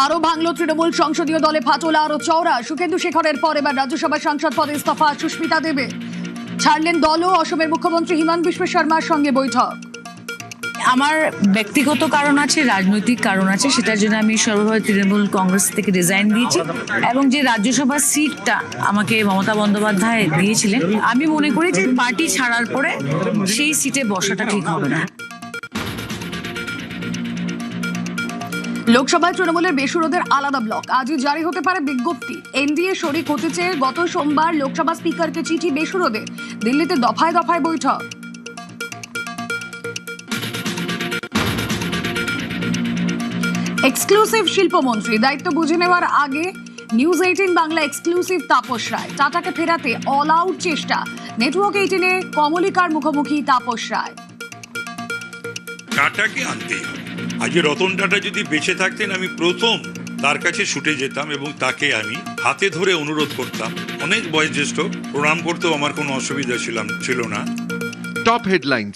আরো ভাঙল তৃণমূল সংসদীয় দলে ফাটল আরো চওড়া। সুখেন্দু শেখরের পর এবার রাজ্যসভার সাংসদ পদে ইস্তফা সুস্মিতা দেবে। ছাড়লেন দলও। অসমের মুখ্যমন্ত্রী হিমন্ত বিশ্ব শর্মার সঙ্গে বৈঠক। আমার ব্যক্তিগত কারণ আছে, রাজনৈতিক কারণ আছে, সেটার জন্য আমি সর্বভারতীয় তৃণমূল কংগ্রেস থেকে রিজাইন দিয়েছি। এবং যে রাজ্যসভার সিটটা আমাকে মমতা বন্দ্যোপাধ্যায় দিয়েছিলেন, আমি মনে করি যে পার্টি ছাড়ার পরে সেই সিটে বসাটা ঠিক হবে না। লোকসভায় তৃণমূলের বেসুরোদের আলাদা ব্লক। আজই জারি হতে পারে বিজ্ঞপ্তি। এনডিএ শরিক হতে চেয়ে গত সোমবার লোকসভা স্পিকারকে চিঠি বেসুরোদের। দিল্লিতে দফায় দফায় বৈঠক। এক্সক্লুসিভ শিল্পমন্ত্রী দায়িত্ব বুঝে নেওয়ার আগে নিউজ 18 বাংলা এক্সক্লুসিভ তাপস রায়। টাটাকে ফেরাতে অল আউট চেষ্টা। নেটওয়ার্ক 18-এ কমলিকার মুখোমুখি তাপস রায়। টাটাকে আনতেই হবে। আজকে রতন টাটা যদি বেঁচে থাকতেন, আমি প্রথম তার কাছে ছুটে যেতাম এবং তাকে আমি হাতে ধরে অনুরোধ করতাম। অনেক বয়োজ্যেষ্ঠ, প্রণাম করতেও আমার কোনো অসুবিধা ছিল না। Top headlines.